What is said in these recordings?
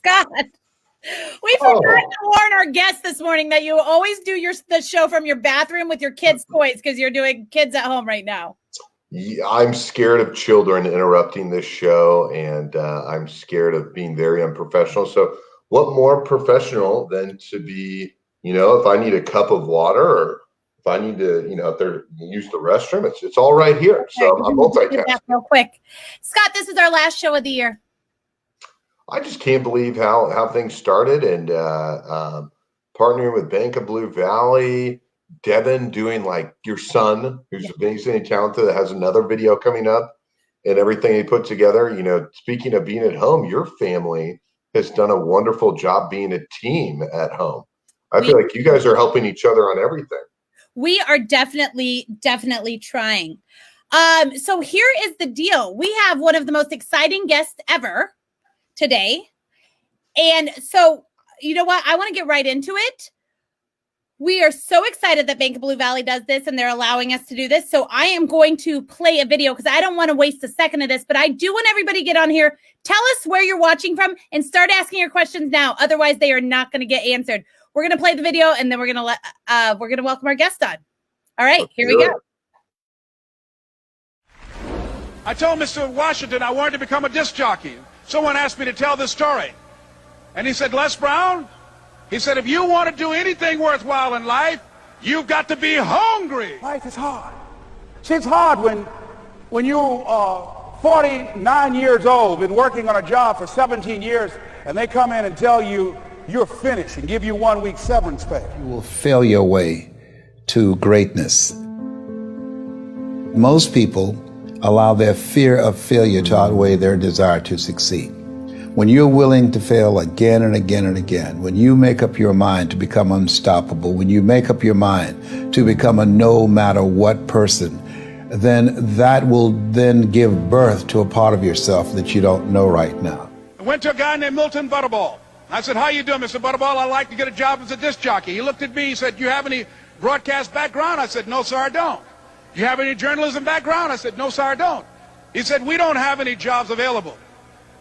Scott, we forgot to warn our guests this morning that you always do the show from your bathroom with your kids' toys because you're doing kids at home right now. Yeah, I'm scared of children interrupting this show, and I'm scared of being very unprofessional. So what more professional than to be, if I need a cup of water or if I need to, if they're use the restroom, it's all right here. So I'm multitasking. Real quick. Scott, this is our last show of the year. I just can't believe how things started, and partnering with Bank of Blue Valley, Devin doing like your son, who's amazingly talented, that has another video coming up, and everything he put together. Speaking of being at home, your family has done a wonderful job being a team at home. I feel like you guys are helping each other on everything. We are definitely trying. So here is the deal. We have one of the most exciting guests ever today. And so, you know what? I want to get right into it. We are so excited that Bank of Blue Valley does this and they're allowing us to do this. So I am going to play a video because I don't want to waste a second of this, but I do want everybody to get on here. Tell us where you're watching from and start asking your questions now. Otherwise, they are not going to get answered. We're going to play the video and then we're going to welcome our guest on. All right, here we go. I told Mr. Washington I wanted to become a disc jockey. Someone asked me to tell this story. And he said, Les Brown, he said, if you want to do anything worthwhile in life, you've got to be hungry. Life is hard. See, it's hard when you're 49 years old, been working on a job for 17 years, and they come in and tell you you're finished and give you 1 week severance pay. You will fail your way to greatness. Most people allow their fear of failure to outweigh their desire to succeed. When you're willing to fail again and again and again, when you make up your mind to become unstoppable, when you make up your mind to become a no matter what person, then that will then give birth to a part of yourself that you don't know right now. I went to a guy named Milton Butterball. I said, how you doing, Mr. Butterball? I'd like to get a job as a disc jockey. He looked at me, he said, do you have any broadcast background? I said, no, sir, I don't. Do you have any journalism background? I said, no, sir, I don't. He said, we don't have any jobs available.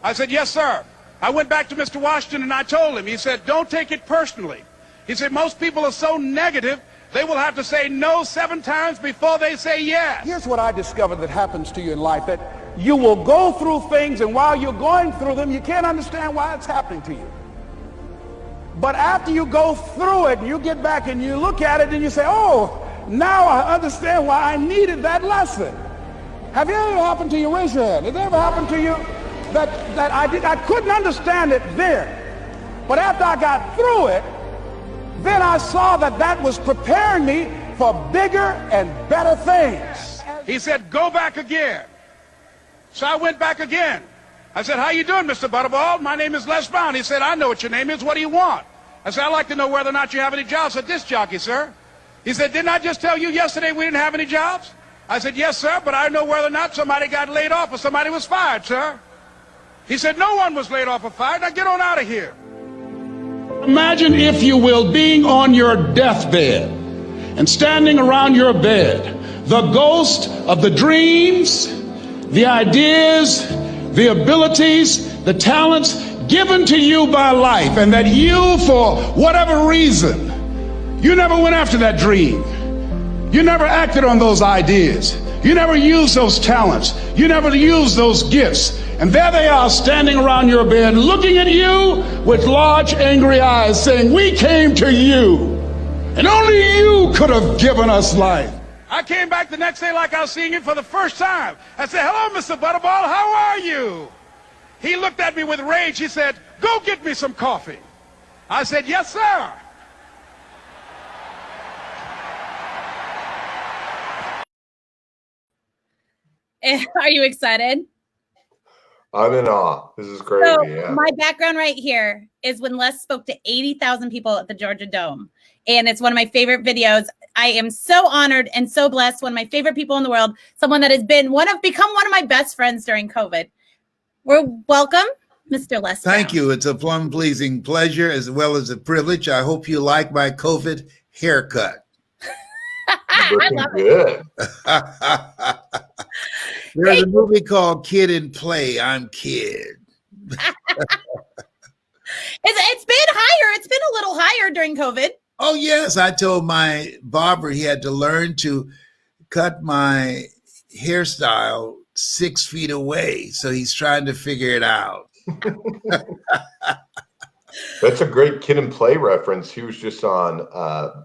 I said, yes, sir. I went back to Mr. Washington and I told him. He said, don't take it personally. He said, most people are so negative, they will have to say no 7 times before they say yes. Here's what I discovered that happens to you in life, that you will go through things, and while you're going through them, you can't understand why it's happening to you. But after you go through it, and you get back and you look at it and you say, oh, now I understand why I needed that lesson. Have you ever happened to you? Raise your hand. Has it ever happened to you that I couldn't understand it then, but after I got through it, then I saw that was preparing me for bigger and better things. He said, go back again. So I went back again. I said, how you doing, Mr. Butterball? My name is Les Brown. He said, I know what your name is. What do you want? I said, I'd like to know whether or not you have any jobs for disc jockey, sir. He said, didn't I just tell you yesterday we didn't have any jobs? I said, yes, sir, but I know whether or not somebody got laid off or somebody was fired, sir. He said, no one was laid off or fired. Now get on out of here. Imagine, if you will, being on your deathbed and standing around your bed, the ghost of the dreams, the ideas, the abilities, the talents given to you by life, and that you, for whatever reason, you never went after that dream. You never acted on those ideas. You never used those talents. You never used those gifts. And there they are standing around your bed looking at you with large angry eyes saying, we came to you and only you could have given us life. I came back the next day like I was seeing him for the first time. I said, hello, Mr. Butterball, how are you? He looked at me with rage. He said, "Go get me some coffee." I said, "Yes, sir." Are you excited? I'm in awe. This is crazy. So Yeah. my background right here is when Les spoke to 80,000 people at the Georgia Dome. And it's one of my favorite videos. I am so honored and so blessed. One of my favorite people in the world, someone that has become one of my best friends during COVID. We're welcome, Mr. Les. Thank Brown. you. It's a plum-pleasing pleasure as well as a privilege. I hope you like my COVID haircut. Looking good. There's a movie called Kid and Play. I'm Kid. It's been higher. It's been a little higher during COVID. Oh, yes. I told my barber he had to learn to cut my hairstyle 6 feet away. So he's trying to figure it out. That's a great Kid and Play reference. He was just on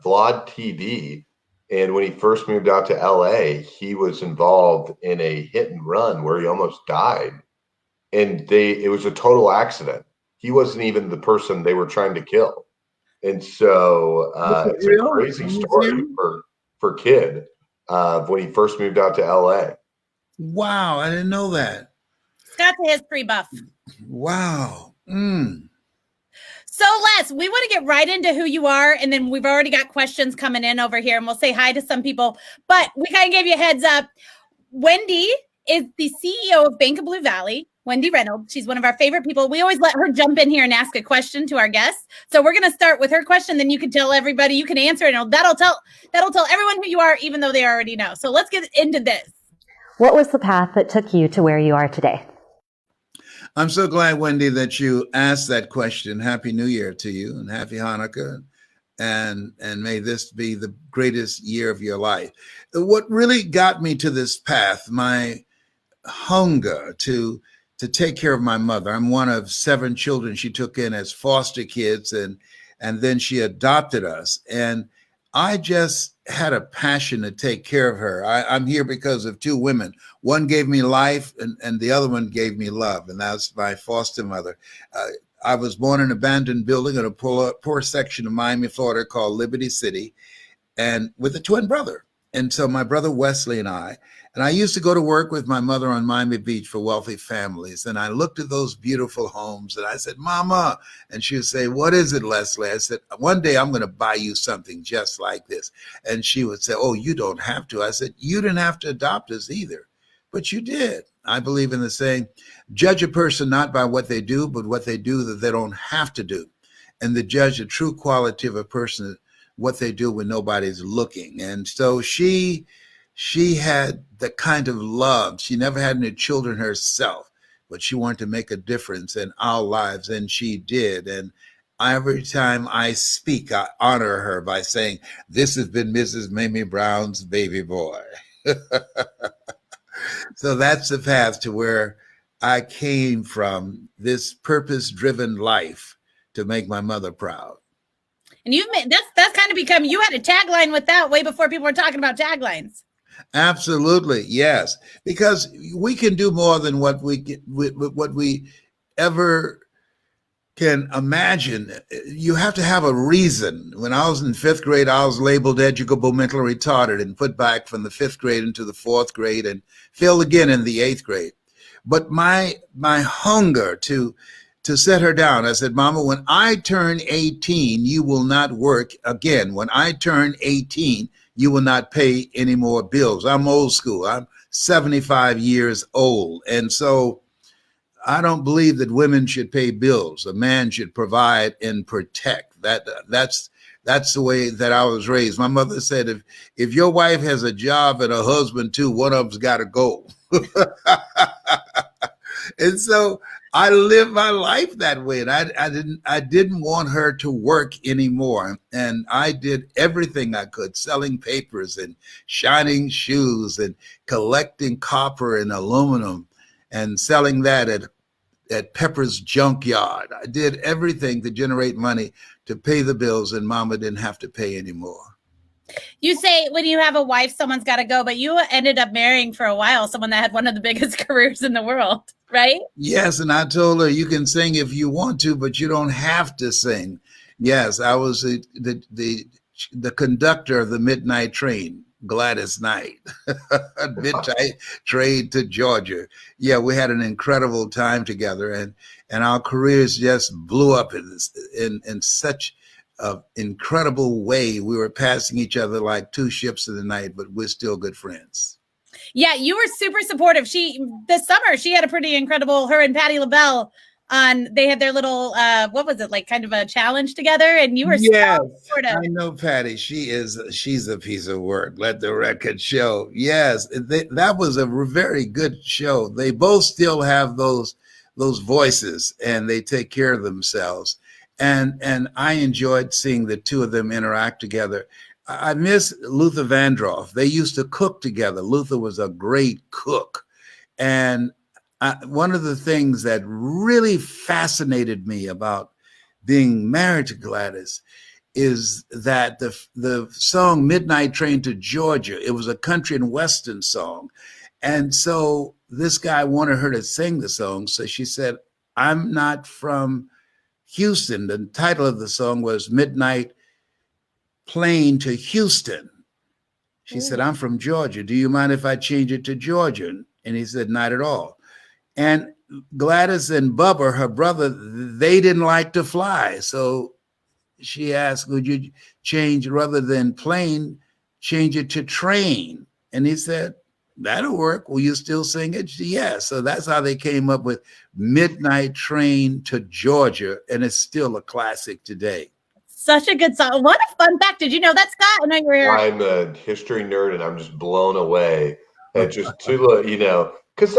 Vlad TV. And when he first moved out to LA, he was involved in a hit and run where he almost died. And it was a total accident. He wasn't even the person they were trying to kill. And so it's a crazy story for Kid when he first moved out to LA. Wow, I didn't know that. Scott's a history buff. Wow. So, Les, we want to get right into who you are, and then we've already got questions coming in over here, and we'll say hi to some people. But we kind of gave you a heads up. Wendy is the CEO of Bank of Blue Valley, Wendy Reynolds. She's one of our favorite people. We always let her jump in here and ask a question to our guests. So we're going to start with her question, then you can tell everybody, you can answer it, and that'll tell everyone who you are, even though they already know. So let's get into this. What was the path that took you to where you are today? I'm so glad, Wendy, that you asked that question. Happy New Year to you and happy Hanukkah. And may this be the greatest year of your life. What really got me to this path, my hunger to take care of my mother. I'm one of 7 children she took in as foster kids, and then she adopted us. And I just had a passion to take care of her. I'm here because of 2 women. One gave me life and the other one gave me love. And that's my foster mother. I was born in an abandoned building in a poor section of Miami, Florida called Liberty City, and with a twin brother. And so my brother Wesley and I used to go to work with my mother on Miami Beach for wealthy families. And I looked at those beautiful homes and I said, Mama, and she would say, what is it, Leslie? I said, one day I'm going to buy you something just like this. And she would say, oh, you don't have to. I said, you didn't have to adopt us either, but you did. I believe in the saying, judge a person not by what they do, but what they do that they don't have to do. And to judge the true quality of a person, what they do when nobody's looking. And so she had the kind of love. She never had any children herself, but she wanted to make a difference in our lives, and she did. And every time I speak, I honor her by saying, this has been Mrs. Mamie Brown's baby boy. So that's the path to where I came from, this purpose-driven life to make my mother proud. And you've made that's kind of become, you had a tagline with that way before people were talking about taglines. Absolutely, yes, because we can do more than what we ever can imagine. You have to have a reason. When I was in 5th grade, I was labeled educable mentally retarded and put back from the 5th grade into the 4th grade and failed again in the 8th grade. But my hunger to set her down, I said, Mama, when I turn 18, you will not work again. When I turn 18, you will not pay any more bills. I'm old school. I'm 75 years old. And so I don't believe that women should pay bills. A man should provide and protect. That's the way that I was raised. My mother said, if your wife has a job and a husband too, one of them's got to go. And so I lived my life that way, and I didn't want her to work anymore. And I did everything I could, selling papers and shining shoes and collecting copper and aluminum and selling that at Pepper's Junkyard. I did everything to generate money to pay the bills, and Mama didn't have to pay anymore. You say when you have a wife, someone's got to go, but you ended up marrying for a while someone that had one of the biggest careers in the world. right? Yes, and I told her you can sing if you want to, but you don't have to sing. Yes, I was the conductor of the midnight train, Gladys Knight, midnight train to Georgia. Yeah, we had an incredible time together, and our careers just blew up in such an incredible way. We were passing each other like two ships in the night, but we're still good friends. Yeah, you were super supportive. This summer, she had a pretty incredible, her and Patti LaBelle they had their little, what was it, like kind of a challenge together, and you were Yes, so supportive. I know Patty. She's a piece of work. Let the record show. Yes, that was a very good show. They both still have those voices, and they take care of themselves. And I enjoyed seeing the two of them interact together. I miss Luther Vandross. They used to cook together. Luther was a great cook, and one of the things that really fascinated me about being married to Gladys is that the song Midnight Train to Georgia, it was a country and western song. And so this guy wanted her to sing the song. So she said, I'm not from Houston. The title of the song was Midnight Plane to Houston. She said, I'm from Georgia. Do you mind if I change it to Georgian? And he said, not at all. And Gladys and Bubba, her brother, they didn't like to fly. So she asked, would you change, rather than plane, change it to train? And he said, that'll work. Will you still sing it? Yeah. So that's how they came up with Midnight Train to Georgia. And it's still a classic today. Such a good song. What a fun fact. Did you know that, Scott? I know you were here. I'm a history nerd, and I'm just blown away at just to because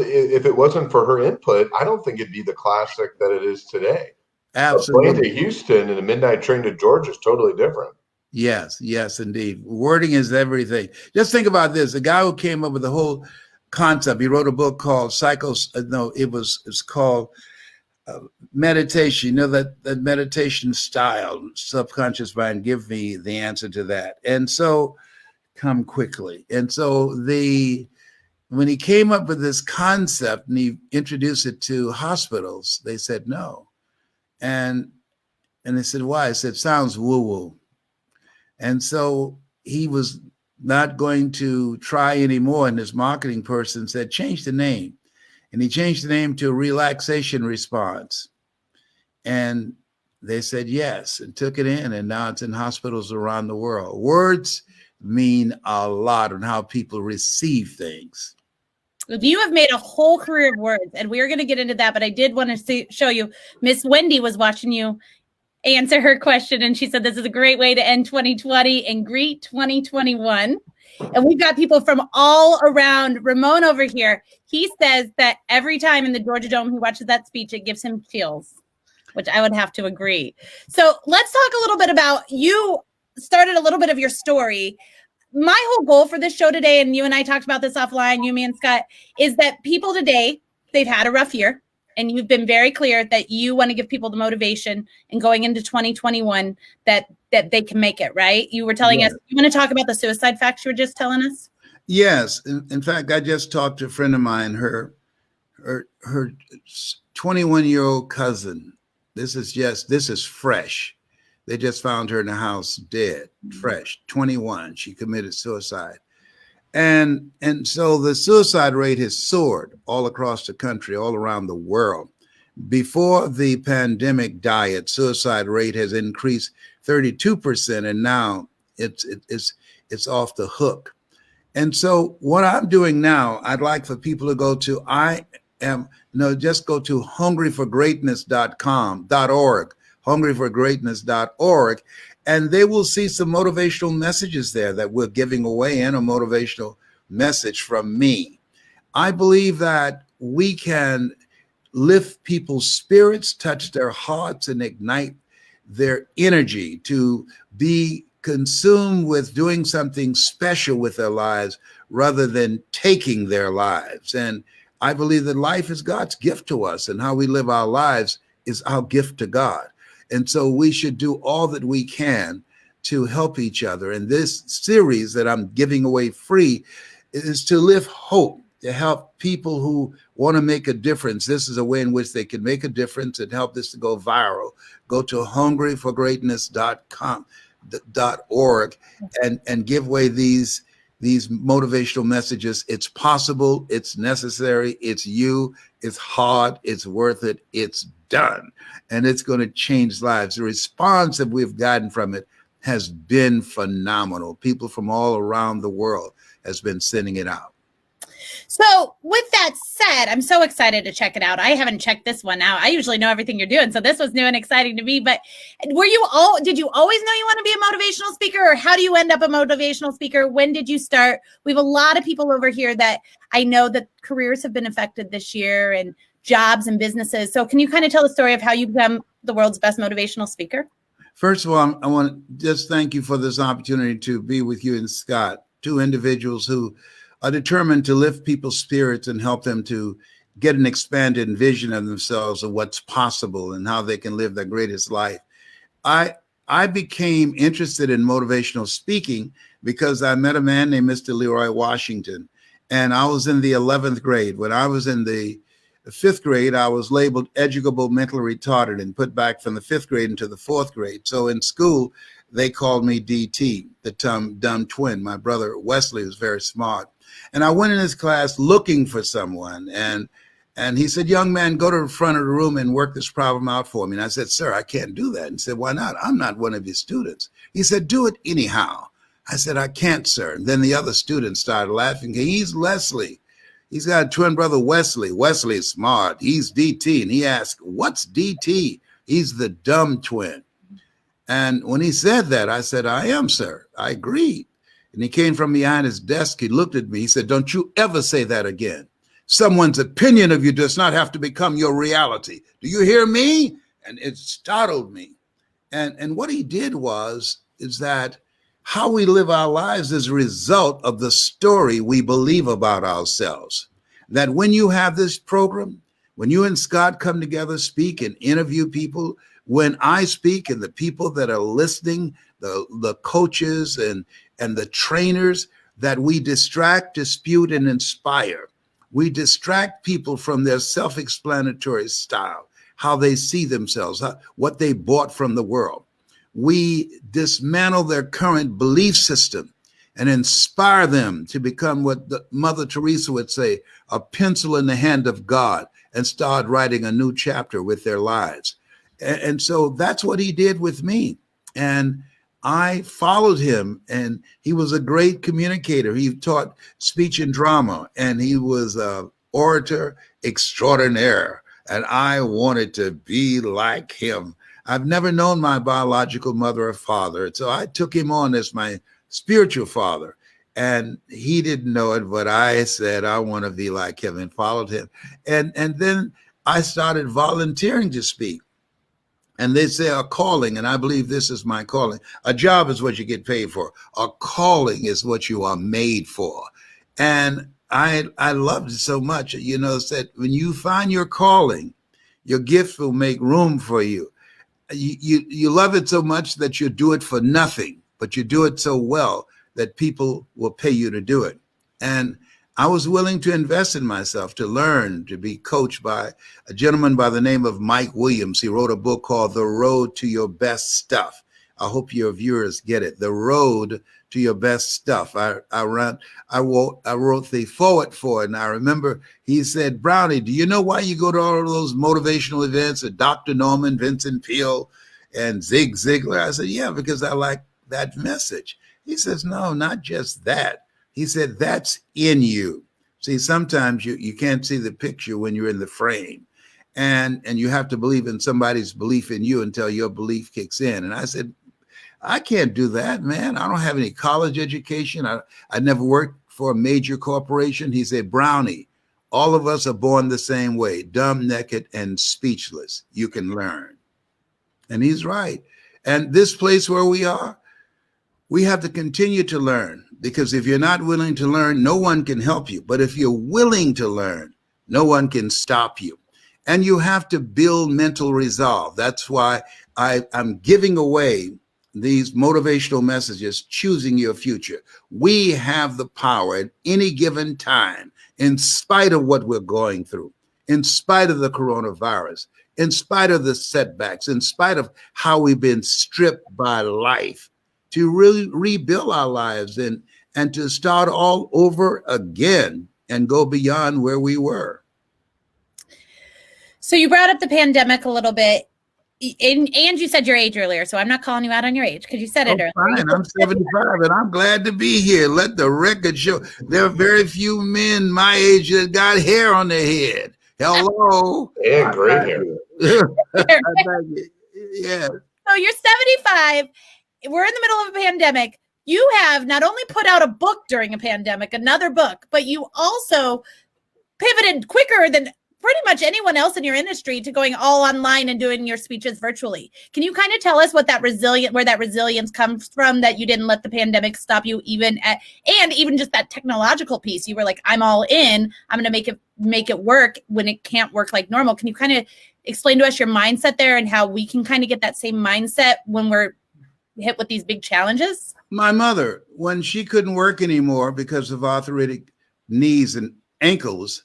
if it wasn't for her input, I don't think it'd be the classic that it is today. Absolutely. A plane to Houston and a midnight train to Georgia is totally different. Yes, yes, indeed. Wording is everything. Just think about this. The guy who came up with the whole concept, he wrote a book called it's called Meditation. You know, that meditation style, subconscious mind, give me the answer to that. And so come quickly. And so when he came up with this concept and he introduced it to hospitals, they said no. And they said, why? I said, sounds woo-woo. And so he was not going to try anymore. And his marketing person said, change the name. And he changed the name to Relaxation Response. And they said yes, and took it in. And now it's in hospitals around the world. Words mean a lot on how people receive things. You have made a whole career of words, and we're going to get into that. But I did want to show you, Miss Wendy was watching you answer her question, and she said this is a great way to end 2020 and greet 2021. And we've got people from all around. Ramon over here, he says that every time in the Georgia Dome he watches that speech, it gives him chills, which I would have to agree. So let's talk a little bit about, you started a little bit of your story. My whole goal for this show today, and you and I talked about this offline, you, me, and Scott, is that people today, they've had a rough year. And you've been very clear that you want to give people the motivation and going into 2021 that they can make it, right? You were telling us, you want to talk about the suicide facts you were just telling us? Yes. In fact, I just talked to a friend of mine, her 21-year-old cousin. This is fresh. They just found her in the house dead, fresh, 21. She committed suicide. And so the suicide rate has soared all across the country, all around the world. Before the pandemic diet, suicide rate has increased 32%, and now it's off the hook. And so what I'm doing now, I'd like for people to go to just go to hungryforgreatness.org, hungryforgreatness.org, and they will see some motivational messages there that we're giving away, and a motivational message from me. I believe that we can lift people's spirits, touch their hearts, and ignite their energy to be consumed with doing something special with their lives rather than taking their lives. And I believe that life is God's gift to us, and how we live our lives is our gift to God. And so we should do all that we can to help each other. And this series that I'm giving away free is to lift hope to help people who want to make a difference. This is a way in which they can make a difference and help this to go viral. Go to hungryforgreatness.org and give away these motivational messages. It's possible, it's necessary, it's you, it's hard, it's worth it, it's done. And it's going to change lives. The response that we've gotten from it has been phenomenal. People from all around the world has been sending it out. So with that said, I'm so excited to check it out. I haven't checked this one out. I usually know everything you're doing. So this was new and exciting to me. But did you always know you want to be a motivational speaker, or how do you end up a motivational speaker? When did you start? We have a lot of people over here that I know that careers have been affected this year, and jobs and businesses. So can you kind of tell the story of how you become the world's best motivational speaker? First of all, I want to just thank you for this opportunity to be with you and Scott, two individuals who are determined to lift people's spirits and help them to get an expanded vision of themselves and what's possible and how they can live their greatest life. I became interested in motivational speaking because I met a man named Mr. Leroy Washington, and I was in the 11th grade. When I was in the 5th grade, I was labeled educable mentally retarded and put back from the 5th grade into the 4th grade. So in school, they called me DT, the dumb twin. My brother Wesley was very smart. And I went in his class looking for someone. And he said, young man, go to the front of the room and work this problem out for me. And I said, sir, I can't do that. And he said, why not? I'm not one of your students. He said, do it anyhow. I said, I can't, sir. And then the other students started laughing. He's Leslie. He's got a twin brother, Wesley. Wesley is smart. He's DT. And he asked, what's DT? He's the dumb twin. And when he said that, I said, I am, sir. I agreed. And he came from behind his desk. He looked at me. He said, don't you ever say that again. Someone's opinion of you does not have to become your reality. Do you hear me? And it startled me. And what he did is that how we live our lives is a result of the story we believe about ourselves. That when you have this program, when you and Scott come together, speak and interview people, when I speak and the people that are listening, the coaches and the trainers, that we distract, dispute, and inspire. We distract people from their self-explanatory style, how they see themselves, what they bought from the world. We dismantle their current belief system and inspire them to become what Mother Teresa would say, a pencil in the hand of God, and start writing a new chapter with their lives. And so that's what he did with me. And I followed him, and he was a great communicator. He taught speech and drama, and he was an orator extraordinaire. And I wanted to be like him. I've never known my biological mother or father, so I took him on as my spiritual father. And he didn't know it, but I said, I want to be like him, and followed him. And then I started volunteering to speak. And they say a calling, and I believe this is my calling. A job is what you get paid for. A calling is what you are made for. And I loved it so much, that when you find your calling, your gift will make room for you. You love it so much that you do it for nothing, but you do it so well that people will pay you to do it. And I was willing to invest in myself, to learn, to be coached by a gentleman by the name of Mike Williams. He wrote a book called The Road to Your Best Stuff. I hope your viewers get it. The Road to Your Best Stuff. I wrote the foreword for it. And I remember he said, Brownie, do you know why you go to all of those motivational events at Dr. Norman, Vincent Peale, and Zig Ziglar? I said, yeah, because I like that message. He says, no, not just that. He said, that's in you. See, sometimes you can't see the picture when you're in the frame. And you have to believe in somebody's belief in you until your belief kicks in. And I said, I can't do that, man. I don't have any college education. I never worked for a major corporation. He said, Brownie, all of us are born the same way, dumb, naked, and speechless. You can learn. And he's right. And this place where we are, we have to continue to learn, because if you're not willing to learn, no one can help you. But if you're willing to learn, no one can stop you. And you have to build mental resolve. That's why I'm giving away these motivational messages, choosing your future. We have the power at any given time in spite of what we're going through, in spite of the coronavirus, in spite of the setbacks, in spite of how we've been stripped by life, to really rebuild our lives and to start all over again and go beyond where we were. So you brought up the pandemic a little bit, and you said your age earlier, so I'm not calling you out on your age because you said it earlier. Fine. I'm 75 and I'm glad to be here. Let the record show there are very few men my age that got hair on their head. Hello. Yeah, great hair. Yeah. So you're 75. We're in the middle of a pandemic. You have not only put out a book during a pandemic, another book, but you also pivoted quicker than pretty much anyone else in your industry to going all online and doing your speeches virtually. Can you kind of tell us what that where that resilience comes from, that you didn't let the pandemic stop you and even just that technological piece? You were like, I'm all in, I'm going to make it work when it can't work like normal. Can you kind of explain to us your mindset there and how we can kind of get that same mindset when we're hit with these big challenges? My mother, when she couldn't work anymore because of arthritic knees and ankles,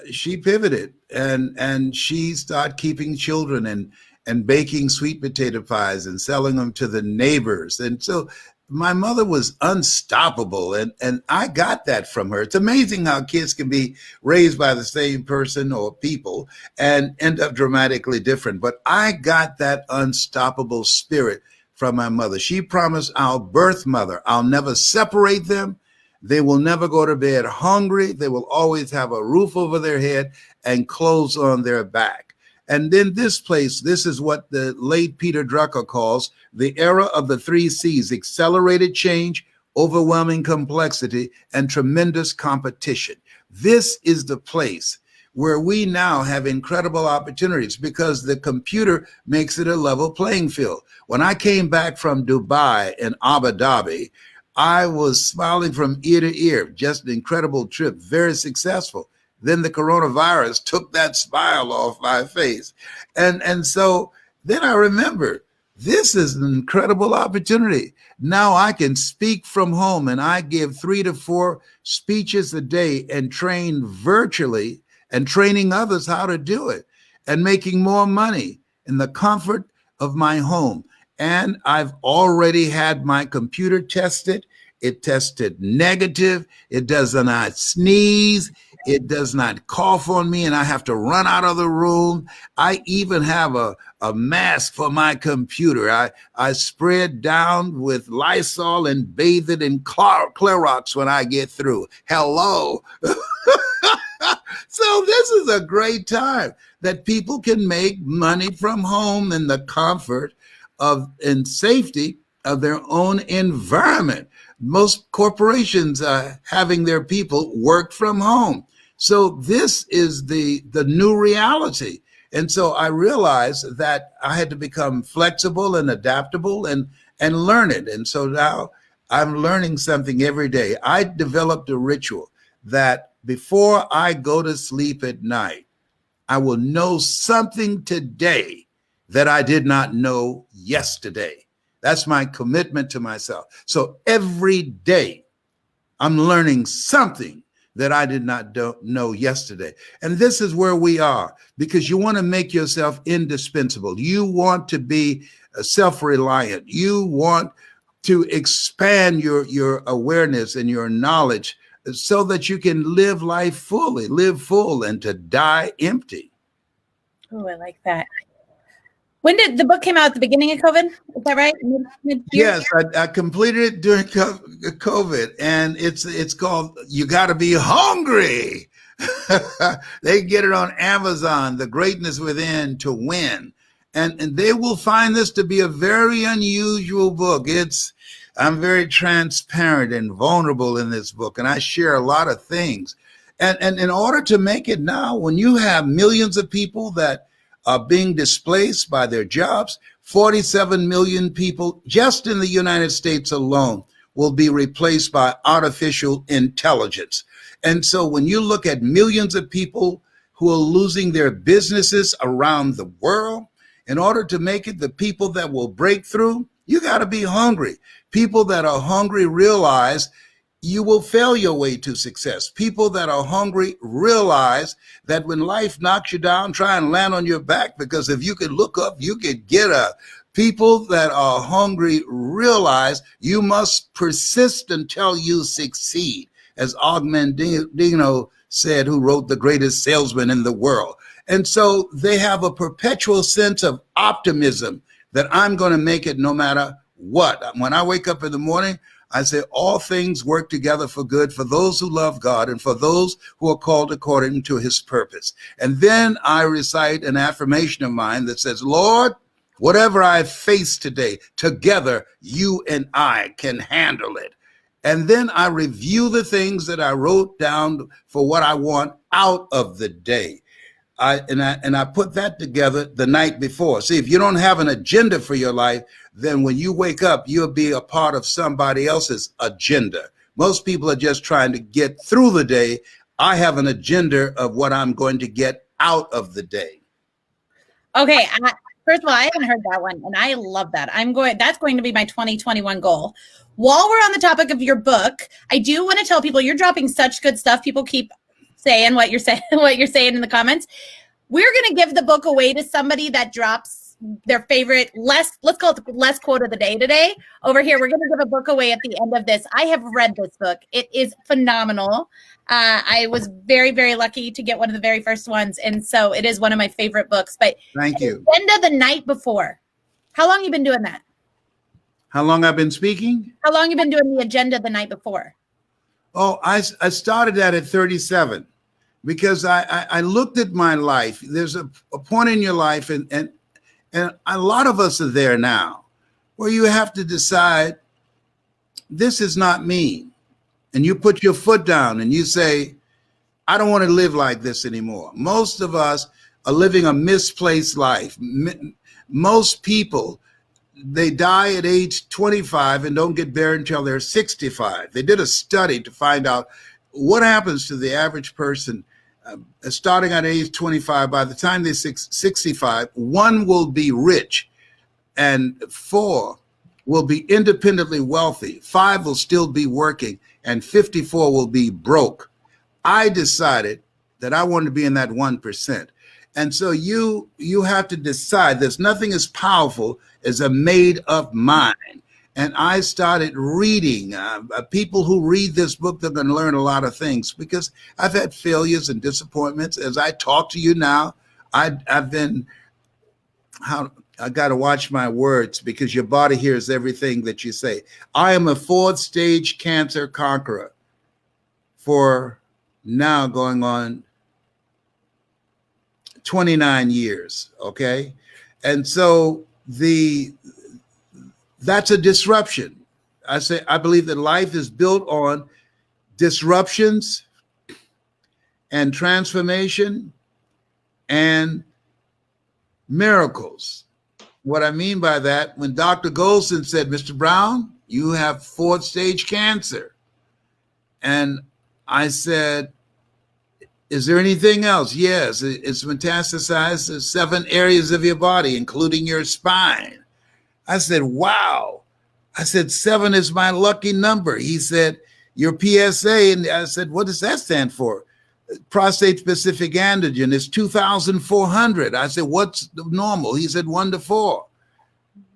she pivoted and she started keeping children and baking sweet potato pies and selling them to the neighbors. And so my mother was unstoppable, and I got that from her. It's amazing how kids can be raised by the same person or people and end up dramatically different. But I got that unstoppable spirit from my mother. She promised our birth mother, I'll never separate them. They will never go to bed hungry. They will always have a roof over their head and clothes on their back. And then this is what the late Peter Drucker calls the era of the 3 C's: accelerated change, overwhelming complexity, and tremendous competition. This is the place where we now have incredible opportunities because the computer makes it a level playing field. When I came back from Dubai and Abu Dhabi, I was smiling from ear to ear. Just an incredible trip, very successful. Then the coronavirus took that smile off my face. And so then I remember, this is an incredible opportunity. Now I can speak from home, and I give 3 to 4 speeches a day and train virtually and training others how to do it and making more money in the comfort of my home. And I've already had my computer tested. It tested negative. It does not sneeze. It does not cough on me, and I have to run out of the room. I even have a mask for my computer. I spray it down with Lysol and bathe it in Clorox when I get through. Hello. So this is a great time that people can make money from home in the comfort and safety of their own environment. Most corporations are having their people work from home. So this is the new reality. And so I realized that I had to become flexible and adaptable and learn it. And so now I'm learning something every day. I developed a ritual that before I go to sleep at night, I will know something today that I did not know yesterday. That's my commitment to myself. So every day I'm learning something that I did not know yesterday. And this is where we are, because you want to make yourself indispensable. You want to be self-reliant. You want to expand your awareness and your knowledge so that you can live life fully, live full, and to die empty. Oh, I like that. When did the book came out? At the beginning of COVID? Is that right? Mid-year? Yes, I completed it during COVID, and it's called You Gotta Be Hungry. They get it on Amazon, The Greatness Within to Win. And they will find this to be a very unusual book. I'm very transparent and vulnerable in this book, and I share a lot of things. And in order to make it now, when you have millions of people that are being displaced by their jobs, 47 million people just in the United States alone will be replaced by artificial intelligence. And so when you look at millions of people who are losing their businesses around the world, in order to make it the people that will break through, you got to be hungry. People that are hungry realize you will fail your way to success. People that are hungry realize that when life knocks you down, try and land on your back, because if you can look up, you can get up. People that are hungry realize you must persist until you succeed, as Og Mandino said, who wrote The Greatest Salesman in the World. And so they have a perpetual sense of optimism that I'm going to make it no matter what. When I wake up in the morning, I say, all things work together for good for those who love God and for those who are called according to his purpose. And then I recite an affirmation of mine that says, Lord, whatever I face today, together you and I can handle it. And then I review the things that I wrote down for what I want out of the day. I put that together the night before. See, if you don't have an agenda for your life, then when you wake up, you'll be a part of somebody else's agenda. Most people are just trying to get through the day. I have an agenda of what I'm going to get out of the day. Okay. First of all, I haven't heard that one, and I love that. That's going to be my 2021 goal. While we're on the topic of your book, I do want to tell people you're dropping such good stuff. People keep saying what you're saying in the comments. We're going to give the book away to somebody that drops their favorite let's call it the less quote of the day today. Over here, we're going to give a book away at the end of this. I have read this book. It is phenomenal. I was very, very lucky to get one of the very first ones. And so it is one of my favorite books. But thank you. Agenda the night before. How long have you been doing that? How long I've been speaking? How long have you been doing the agenda the night before? Oh, I started that at 37 because I looked at my life. There's a point in your life, and a lot of us are there now, where you have to decide, this is not me. And you put your foot down and you say, I don't want to live like this anymore. Most of us are living a misplaced life. Most people, they die at age 25 and don't get buried until they're 65. They did a study to find out what happens to the average person starting at age 25. By the time they're 65, 1 will be rich and 4 will be independently wealthy. 5 will still be working and 54 will be broke. I decided that I wanted to be in that 1%. And so you have to decide. There's nothing as powerful as a made up mind. And I started reading. People who read this book, they're going to learn a lot of things, because I've had failures and disappointments. As I talk to you now, I got to watch my words, because your body hears everything that you say. I am a 4th stage cancer conqueror for now going on 29 years. Okay. And so that's a disruption. I believe that life is built on disruptions and transformation and miracles. What I mean by that, when Dr. Goldson said, Mr. Brown, you have 4th stage cancer. And I said, is there anything else? Yes, it's metastasized to 7 areas of your body, including your spine. I said, wow. I said, 7 is my lucky number. He said, your PSA. And I said, what does that stand for? Prostate specific antigen is 2,400. I said, what's the normal? He said, 1 to 4.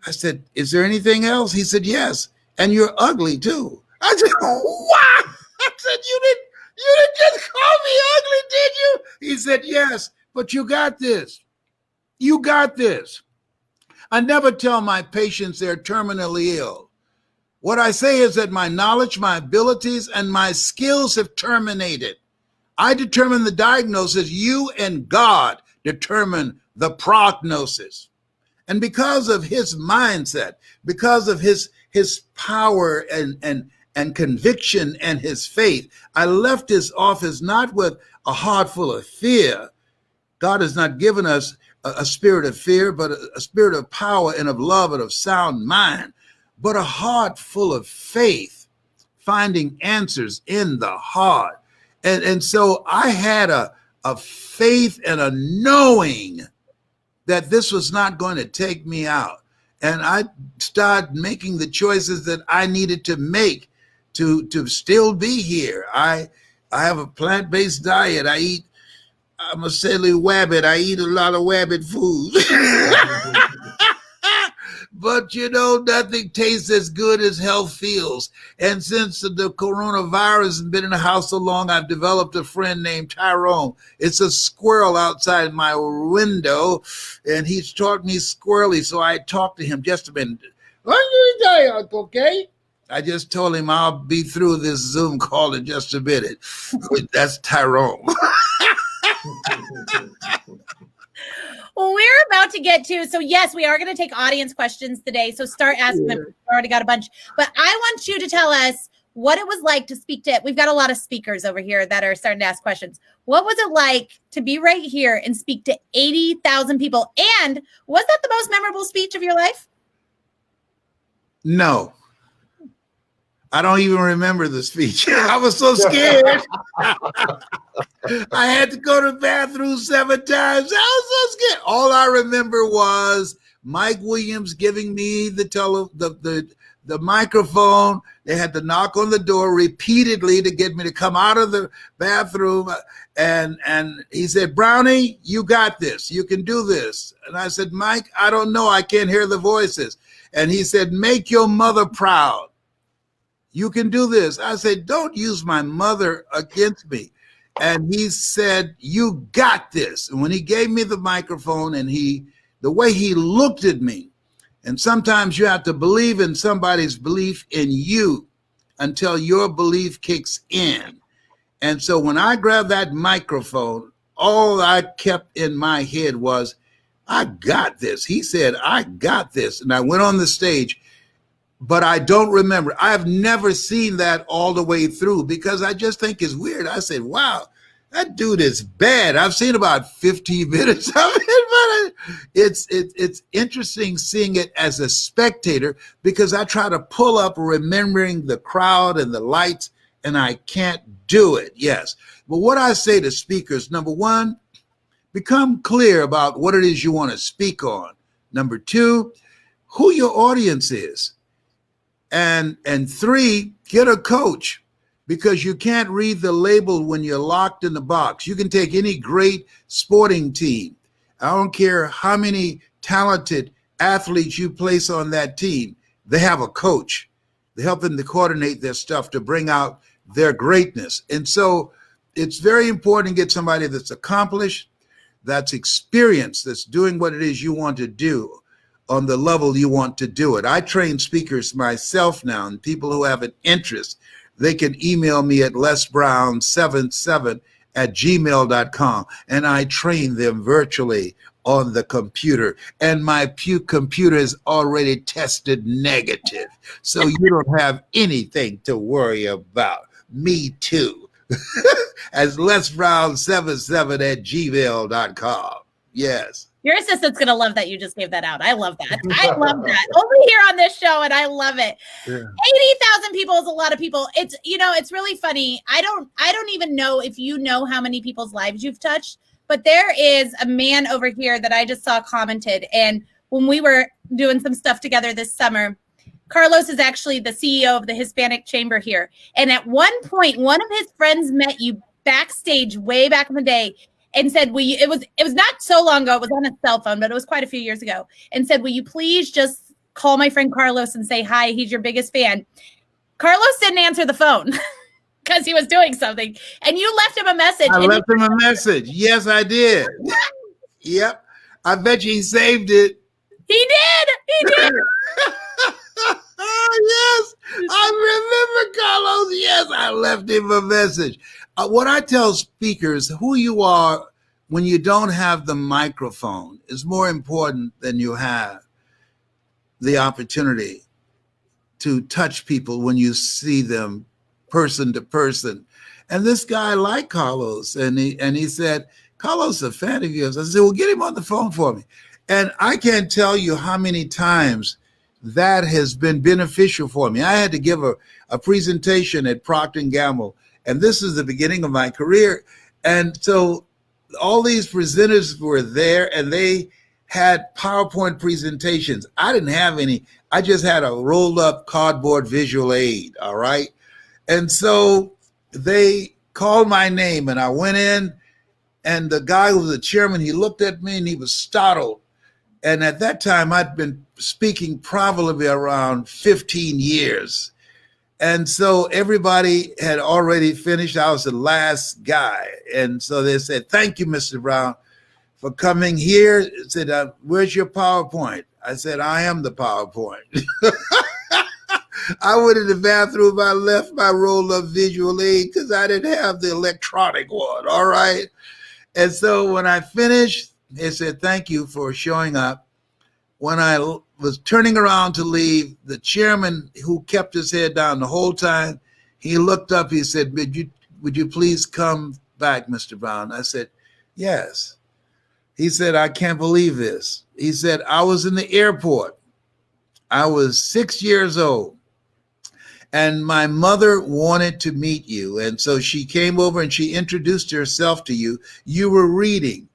I said, is there anything else? He said, yes. And you're ugly too. I said, wow. I said, you didn't just call me ugly, did you? He said, yes, but you got this. You got this. I never tell my patients they're terminally ill. What I say is that my knowledge, my abilities, and my skills have terminated. I determine the diagnosis. You and God determine the prognosis. And because of his mindset, because of his power and conviction and his faith, I left his office not with a heart full of fear. God has not given us a spirit of fear, but a spirit of power and of love and of sound mind, but a heart full of faith, finding answers in the heart. And so I had a faith and a knowing that this was not going to take me out. And I started making the choices that I needed to make to still be here. I have a plant-based diet. I'm a silly wabbit. I eat a lot of wabbit food. But nothing tastes as good as health feels. And since the coronavirus has been in the house so long, I've developed a friend named Tyrone. It's a squirrel outside my window, and he's taught me squirrely. So I talked to him just a minute. Okay? I just told him I'll be through this Zoom call in just a minute. That's Tyrone. Well, we're about to get to, so yes, we are going to take audience questions today. So start asking them. We've already got a bunch. But I want you to tell us what it was like to speak to, we've got a lot of speakers over here that are starting to ask questions. What was it like to be right here and speak to 80,000 people? And was that the most memorable speech of your life? No. I don't even remember the speech. I was so scared. I had to go to the bathroom 7 times. I was so scared. All I remember was Mike Williams giving me the microphone. They had to knock on the door repeatedly to get me to come out of the bathroom. And he said, Brownie, you got this. You can do this. And I said, Mike, I don't know. I can't hear the voices. And he said, make your mother proud. You can do this. I said, don't use my mother against me. And he said, you got this. And when he gave me the microphone and the way he looked at me, and sometimes you have to believe in somebody's belief in you until your belief kicks in. And so when I grabbed that microphone, all I kept in my head was, I got this. He said, I got this. And I went on the stage. But I don't remember. I've never seen that all the way through because I just think it's weird. I said, wow, that dude is bad. I've seen about 15 minutes of it, but it's interesting seeing it as a spectator because I try to pull up remembering the crowd and the lights, and I can't do it, yes. But what I say to speakers, number one, become clear about what it is you want to speak on. Number two, who your audience is. And 3, get a coach because you can't read the label when you're locked in the box. You can take any great sporting team. I don't care how many talented athletes you place on that team. They have a coach. They help them to coordinate their stuff to bring out their greatness. And so it's very important to get somebody that's accomplished, that's experienced, that's doing what it is you want to do on the level you want to do it. I train speakers myself now, and people who have an interest, they can email me at lesbrown77@gmail.com, and I train them virtually on the computer. And my computer is already tested negative, so you don't have anything to worry about. Me too. As lesbrown77@gmail.com. Yes. Your assistant's going to love that you just gave that out. I love that. I love that. Only here on this show, and I love it. Yeah. 80,000 people is a lot of people. It's, it's really funny. I don't even know if you know how many people's lives you've touched, but there is a man over here that I just saw commented. And when we were doing some stuff together this summer, Carlos is actually the CEO of the Hispanic Chamber here. And at one point, one of his friends met you backstage way back in the day and said, it was not so long ago, it was on a cell phone, but it was quite a few years ago, and said, will you please just call my friend Carlos and say hi, he's your biggest fan. Carlos didn't answer the phone because he was doing something, and you left him a message. I left him a message. Yes, I did. Yep. I bet you he saved it. He did. Yes, I remember Carlos. Yes, I left him a message. What I tell speakers, who you are when you don't have the microphone is more important than you have the opportunity to touch people when you see them person to person. And this guy liked Carlos, and he said, Carlos is a fan of yours. I said, well, get him on the phone for me. And I can't tell you how many times that has been beneficial for me. I had to give a presentation at Procter & Gamble, and this is the beginning of my career. And so all these presenters were there, and they had PowerPoint presentations. I didn't have any. I just had a rolled up cardboard visual aid, all right? And so they called my name, and I went in, and the guy who was the chairman, he looked at me and he was startled. And at that time, I'd been speaking probably around 15 years. And so everybody had already finished. I was the last guy. And so they said, "Thank you, Mr. Brown, for coming here." They said, "Where's your PowerPoint?" I said, "I am the PowerPoint." I went in the bathroom. I left my roll-up visual aid because I didn't have the electronic one. All right. And so when I finished, they said, "Thank you for showing up." When I was turning around to leave, the chairman, who kept his head down the whole time, he looked up. He said, would you please come back, Mr. Brown?" I said, "Yes." He said, "I can't believe this." He said, "I was in the airport. I was 6 years old, and my mother wanted to meet you. And so she came over and she introduced herself to you. You were reading,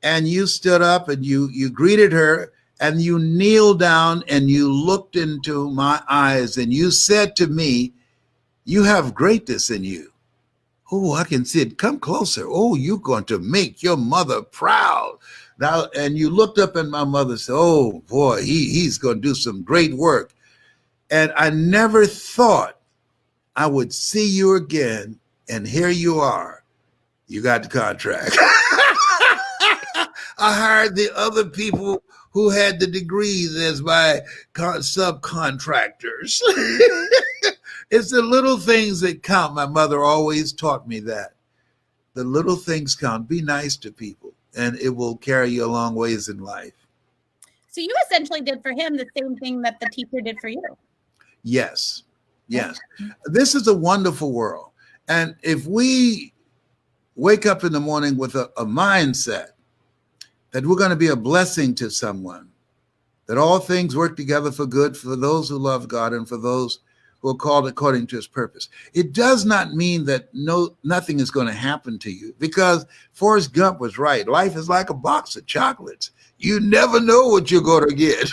and you stood up and you greeted her, and you kneeled down and you looked into my eyes and you said to me, 'You have greatness in you.' Oh, I can see it. Come closer. Oh, you're going to make your mother proud." Now, and you looked up at my mother and said, "Oh boy, he's going to do some great work." And I never thought I would see you again. And here you are. You got the contract. I hired the other people who had the degrees as my subcontractors. It's the little things that count. My mother always taught me that. The little things count. Be nice to people, and it will carry you a long ways in life. So you essentially did for him the same thing that the teacher did for you. Yes. Yes. This is a wonderful world. And if we wake up in the morning with a mindset that we're going to be a blessing to someone, that all things work together for good for those who love God and for those who are called according to his purpose. It does not mean that nothing is going to happen to you, because Forrest Gump was right. Life is like a box of chocolates. You never know what you're going to get.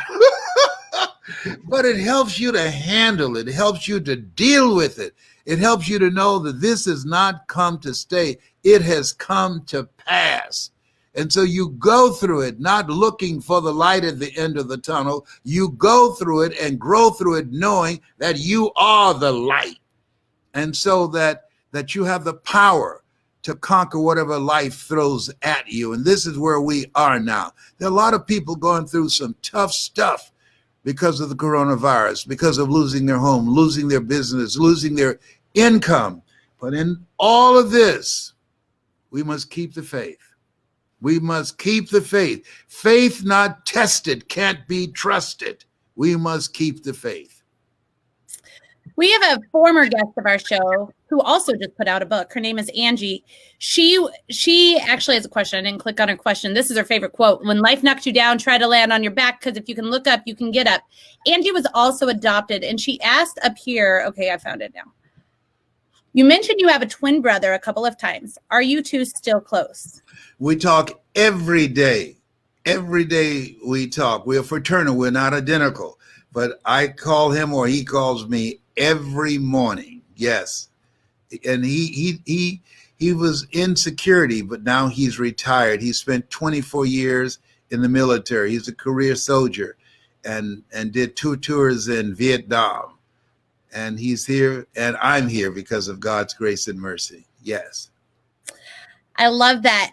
But it helps you to handle it. It helps you to deal with it. It helps you to know that this has not come to stay. It has come to pass. And so you go through it, not looking for the light at the end of the tunnel. You go through it and grow through it, knowing that you are the light. And so that you have the power to conquer whatever life throws at you. And this is where we are now. There are a lot of people going through some tough stuff because of the coronavirus, because of losing their home, losing their business, losing their income. But in all of this, we must keep the faith. We must keep the faith. Faith not tested can't be trusted. We must keep the faith. We have a former guest of our show who also just put out a book. Her name is Angie. She actually has a question. I didn't click on her question. This is her favorite quote. "When life knocks you down, try to land on your back, because if you can look up, you can get up." Angie was also adopted, and she asked up here, okay, I found it now. You mentioned you have a twin brother a couple of times. Are you two still close? We talk every day. Every day we talk. We're fraternal. We're not identical. But I call him or he calls me every morning. Yes. And he was in security, but now he's retired. He spent 24 years in the military. He's a career soldier and did 2 tours in Vietnam. And he's here, and I'm here because of God's grace and mercy. Yes. I love that.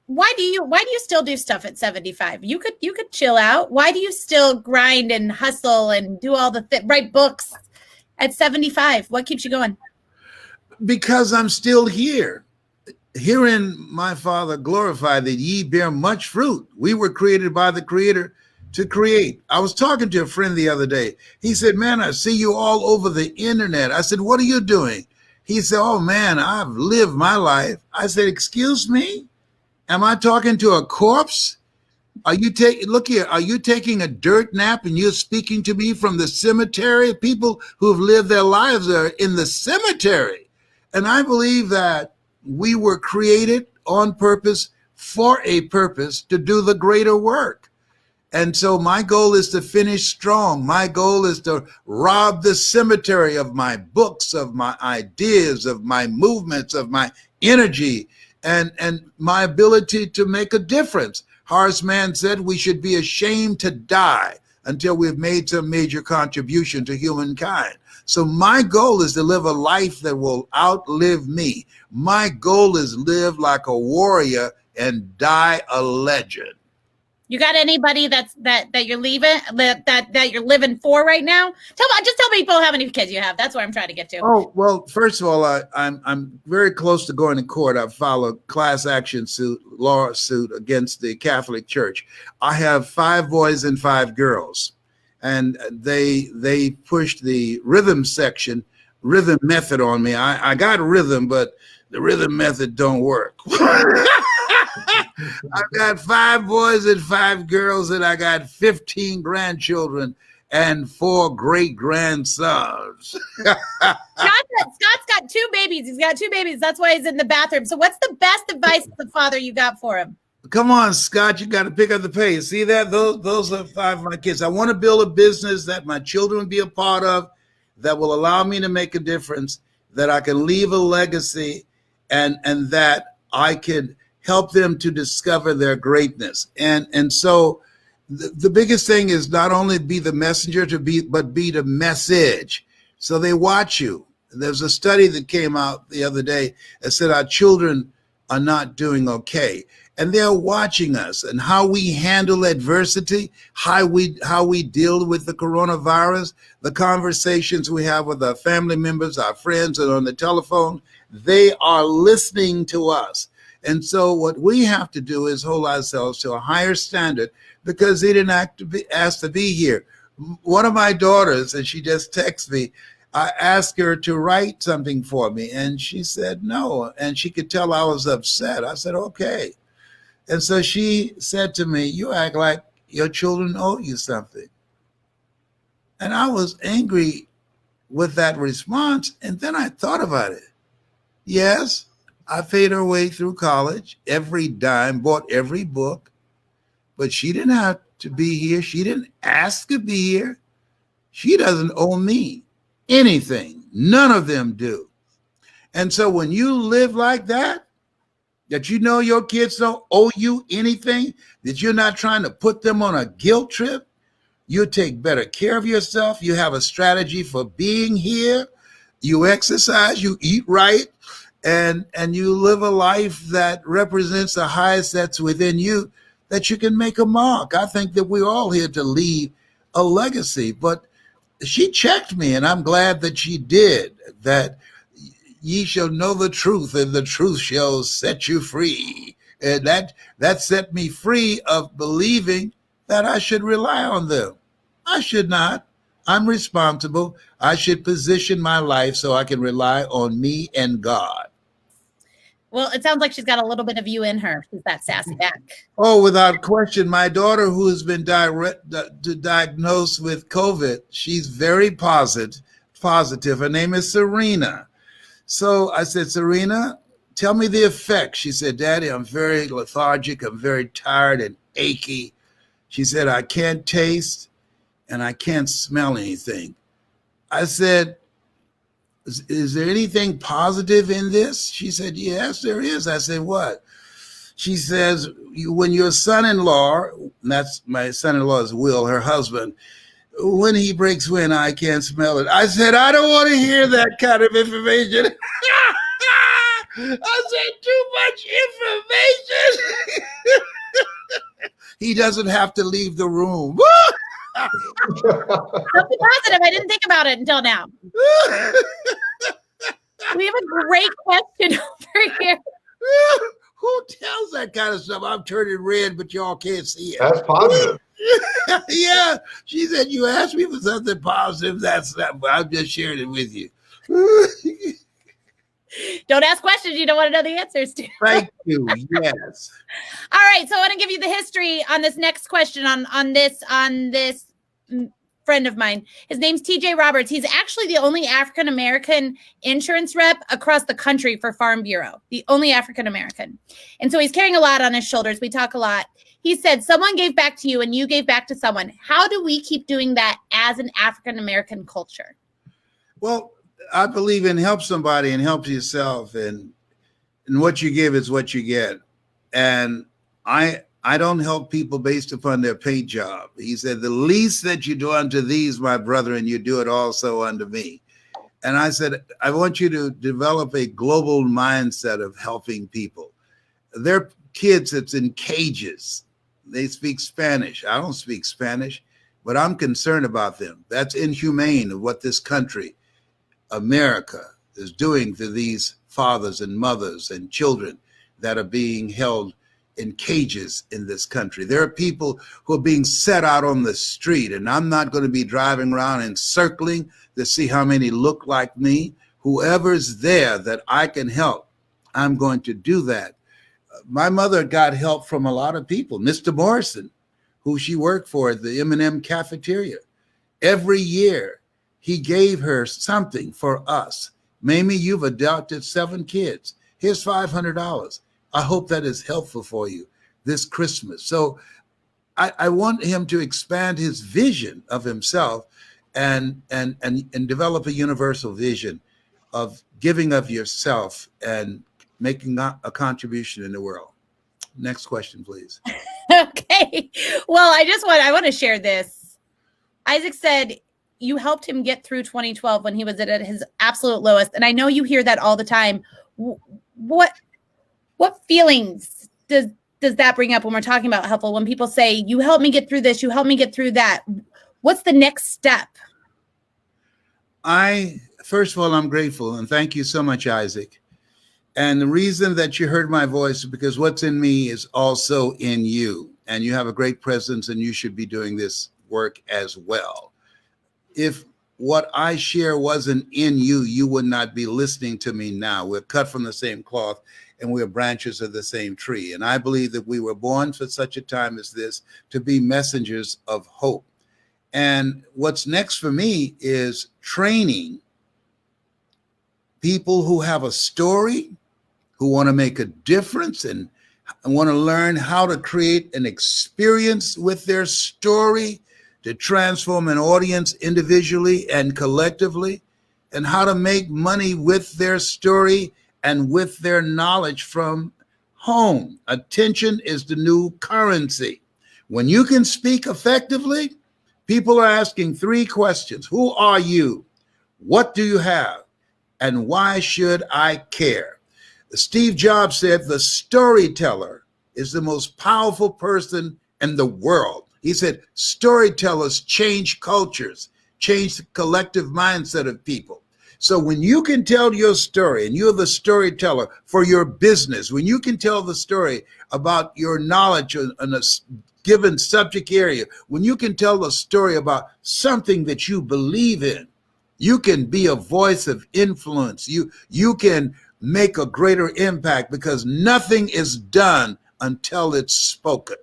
Why do you still do stuff at 75? You could chill out. Why do you still grind and hustle and do all the write books at 75? What keeps you going? Because I'm still here. Herein my Father glorified, that ye bear much fruit. We were created by the Creator to create. I was talking to a friend the other day. He said, "Man, I see you all over the internet." I said, "What are you doing?" He said, "Oh man, I've lived my life." I said, "Excuse me? Am I talking to a corpse? Look here, are you taking a dirt nap and you're speaking to me from the cemetery? People who've lived their lives are in the cemetery." And I believe that we were created on purpose for a purpose to do the greater work. And so my goal is to finish strong. My goal is to rob the cemetery of my books, of my ideas, of my movements, of my energy, and my ability to make a difference. Horace Mann said we should be ashamed to die until we've made some major contribution to humankind. So my goal is to live a life that will outlive me. My goal is live like a warrior and die a legend. You got anybody that you're leaving that you're living for right now? Just tell people how many kids you have. That's what I'm trying to get to. Oh, well, first of all, I'm very close to going to court. I filed a class action lawsuit against the Catholic Church. I have 5 boys and 5 girls, and they pushed the rhythm method on me. I got rhythm, but the rhythm method don't work. I've got 5 boys and 5 girls, and I got 15 grandchildren and 4 great-grandsons. Scott's got 2 babies. He's got 2 babies. That's why he's in the bathroom. So what's the best advice as a father you got for him? Come on, Scott, you got to pick up the pace. See that? Those are 5 of my kids. I want to build a business that my children will be a part of, that will allow me to make a difference, that I can leave a legacy, and that I can help them to discover their greatness. And so the biggest thing is not only be the messenger but be the message. So they watch you. There's a study that came out the other day that said our children are not doing okay. And they're watching us and how we handle adversity, how we deal with the coronavirus, the conversations we have with our family members, our friends, and on the telephone. They are listening to us. And so what we have to do is hold ourselves to a higher standard, because they didn't ask to be here. One of my daughters, and she just texted me, I asked her to write something for me, and she said no. And she could tell I was upset. I said, okay. And so she said to me, you act like your children owe you something. And I was angry with that response. And then I thought about it. Yes, I paid her way through college, every dime, bought every book, but she didn't have to be here. She didn't ask to be here. She doesn't owe me anything. None of them do. And so when you live like that you know your kids don't owe you anything, that you're not trying to put them on a guilt trip, you take better care of yourself. You have a strategy for being here. You exercise, you eat right, and you live a life that represents the highest that's within you, that you can make a mark. I think that we're all here to leave a legacy. But she checked me, and I'm glad that she did, that ye shall know the truth, and the truth shall set you free. And that set me free of believing that I should rely on them. I should not. I'm responsible. I should position my life so I can rely on me and God. Well, it sounds like she's got a little bit of you in her. She's that sassy back. Oh, without question. My daughter, who has been diagnosed with COVID, she's very positive. Her name is Serena. So I said, Serena, tell me the effects. She said, Daddy, I'm very lethargic. I'm very tired and achy. She said, I can't taste and I can't smell anything. I said, is there anything positive in this? She said, yes, there is. I said, what? She says, when your son-in-law, that's my son-in-law is Will, her husband, when he breaks wind, I can't smell it. I said, I don't want to hear that kind of information. I said, too much information. He doesn't have to leave the room. Something positive. I didn't think about it until now. We have a great question over here. Who tells that kind of stuff? I'm turning red, but y'all can't see it. That's positive. Yeah, she said, you asked me for something positive. That's not, I'm just sharing it with you. Don't ask questions you don't want to know the answers to. Thank you. Yes. All right. So I want to give you the history on this next question on this friend of mine. His name's TJ Roberts. He's actually the only African-American insurance rep across the country for Farm Bureau, the only African-American. And so he's carrying a lot on his shoulders. We talk a lot. He said, someone gave back to you and you gave back to someone. How do we keep doing that as an African-American culture? Well, I believe in help somebody and help yourself, and what you give is what you get. And I don't help people based upon their paint job. He said, the least that you do unto these, my brother, and you do it also unto me. And I said, I want you to develop a global mindset of helping people. They're kids that's in cages. They speak Spanish. I don't speak Spanish, but I'm concerned about them. That's inhumane of what this country, America, is doing to these fathers and mothers and children that are being held in cages in this country. There are people who are being set out on the street, and I'm not going to be driving around and circling to see how many look like me. Whoever's there that I can help, I'm going to do that. My mother got help from a lot of people. Mr. Morrison, who she worked for at the M&M cafeteria, every year he gave her something for us. Mamie, you've adopted 7 kids. Here's $500. I hope that is helpful for you this Christmas. So I want him to expand his vision of himself and develop a universal vision of giving of yourself and making a contribution in the world. Next question, please. Okay. Well, I want to share this. Isaac said you helped him get through 2012 when he was at his absolute lowest. And I know you hear that all the time. What feelings does that bring up when we're talking about helpful? When people say, you helped me get through this, you helped me get through that. What's the next step? First of all, I'm grateful. And thank you so much, Isaac. And the reason that you heard my voice is because what's in me is also in you. And you have a great presence, and you should be doing this work as well. If what I share wasn't in you, you would not be listening to me now. We're cut from the same cloth, and we're branches of the same tree. And I believe that we were born for such a time as this to be messengers of hope. And what's next for me is training people who have a story, who want to make a difference and want to learn how to create an experience with their story to transform an audience individually and collectively, and how to make money with their story and with their knowledge from home. Attention is the new currency. When you can speak effectively, people are asking 3 questions. Who are you? What do you have? And why should I care? Steve Jobs said the storyteller is the most powerful person in the world. He said storytellers change cultures, change the collective mindset of people. So when you can tell your story, and you're the storyteller for your business, when you can tell the story about your knowledge on a given subject area, when you can tell the story about something that you believe in, you can be a voice of influence. You can make a greater impact, because nothing is done until it's spoken.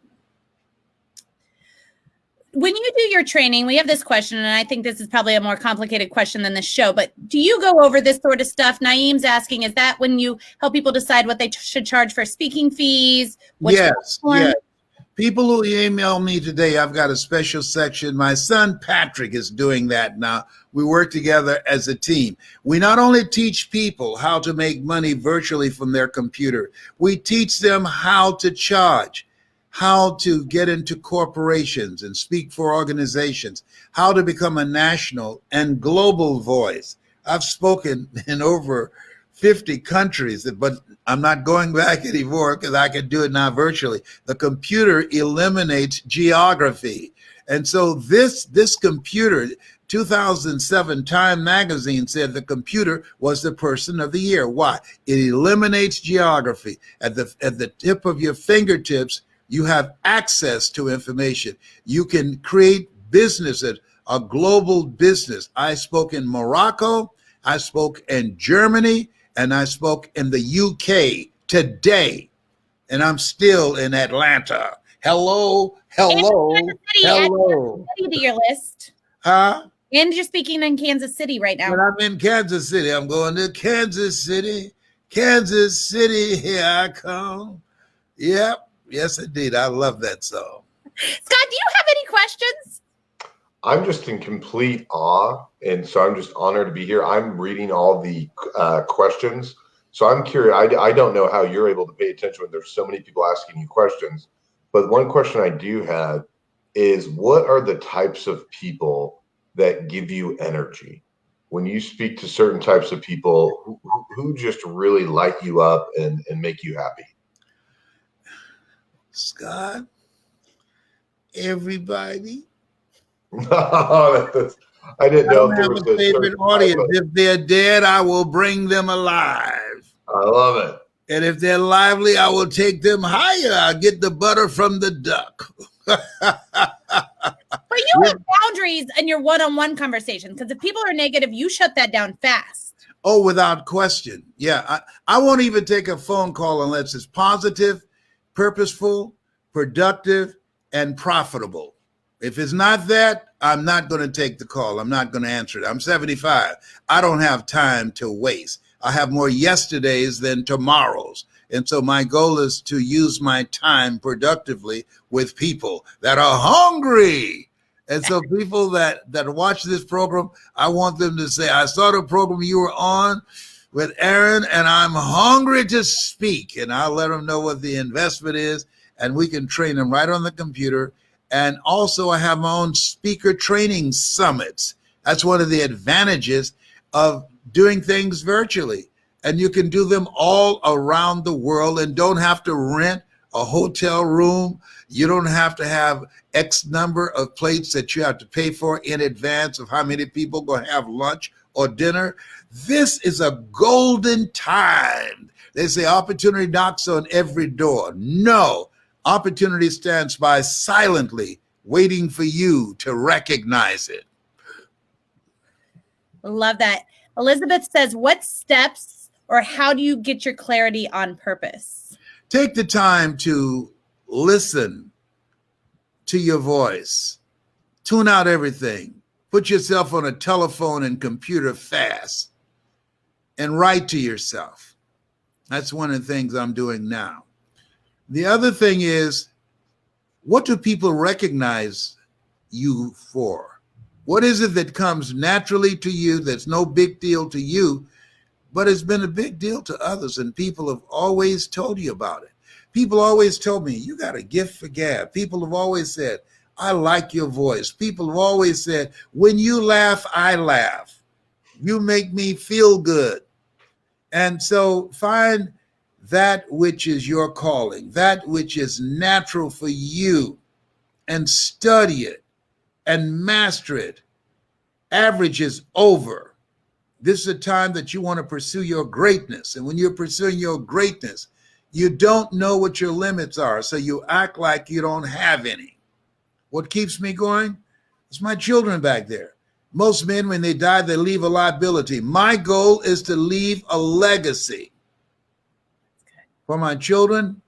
When you do your training, we have this question, and I think this is probably a more complicated question than this show, but do you go over this sort of stuff? Naeem's asking, is that when you help people decide what they should charge for speaking fees? Yes. People who email me today, I've got a special section. My son, Patrick, is doing that now. We work together as a team. We not only teach people how to make money virtually from their computer, we teach them how to charge, how to get into corporations and speak for organizations, how to become a national and global voice. I've spoken in over 50 countries, but I'm not going back anymore because I can do it now virtually. The computer eliminates geography. And so this computer, 2007 Time magazine said the computer was the person of the year. Why? It eliminates geography. At the tip of your fingertips, you have access to information. You can create businesses, a global business. I spoke in Morocco, I spoke in Germany, and I spoke in the UK today, and I'm still in Atlanta. Hello. To your list. Huh? And you're speaking in Kansas City right now. When I'm in Kansas City, I'm going to Kansas City. Kansas City, here I come. Yep. Yes, indeed. I love that song. Scott, do you have any questions? I'm just in complete awe, and so I'm just honored to be here. I'm reading all the questions, so I'm curious. I don't know how you're able to pay attention when there's so many people asking you questions, but one question I do have is, what are the types of people that give you energy? When you speak to certain types of people, who just really light you up and make you happy? Scott, everybody. I didn't I know don't if there have was a a favorite certain type audience. of. If they're dead, I will bring them alive. I love it. And if they're lively, I will take them higher. I'll get the butter from the duck. But you have boundaries in your one-on-one conversation, because if people are negative, you shut that down fast. Oh, without question. Yeah. I won't even take a phone call unless it's positive, purposeful, productive, and profitable. If it's not that, I'm not going to take the call. I'm not going to answer it. I'm 75. I don't have time to waste. I have more yesterdays than tomorrows. And so my goal is to use my time productively with people that are hungry. And so people that watch this program, I want them to say, I saw the program you were on with Aaron, and I'm hungry to speak. And I'll let them know what the investment is, and we can train them right on the computer. And also I have my own speaker training summits. That's one of the advantages of doing things virtually. And you can do them all around the world and don't have to rent a hotel room. You don't have to have X number of plates that you have to pay for in advance of how many people going to have lunch or dinner. This is a golden time. They say opportunity knocks on every door. No, opportunity stands by silently waiting for you to recognize it. Love that. Elizabeth says, what steps or how do you get your clarity on purpose? Take the time to listen to your voice. Tune out everything. Put yourself on a telephone and computer fast and write to yourself. That's one of the things I'm doing now. The other thing is, what do people recognize you for? What is it that comes naturally to you that's no big deal to you, but it's been a big deal to others, and people have always told you about it? People always told me, you got a gift for gab. People have always said, I like your voice. People have always said, when you laugh, I laugh. You make me feel good. And so find that which is your calling, that which is natural for you, and study it and master it. Average is over. This is a time that you want to pursue your greatness. And when you're pursuing your greatness, you don't know what your limits are, so you act like you don't have any. What keeps me going? It's my children back there. Most men, when they die, they leave a liability. My goal is to leave a legacy for my children,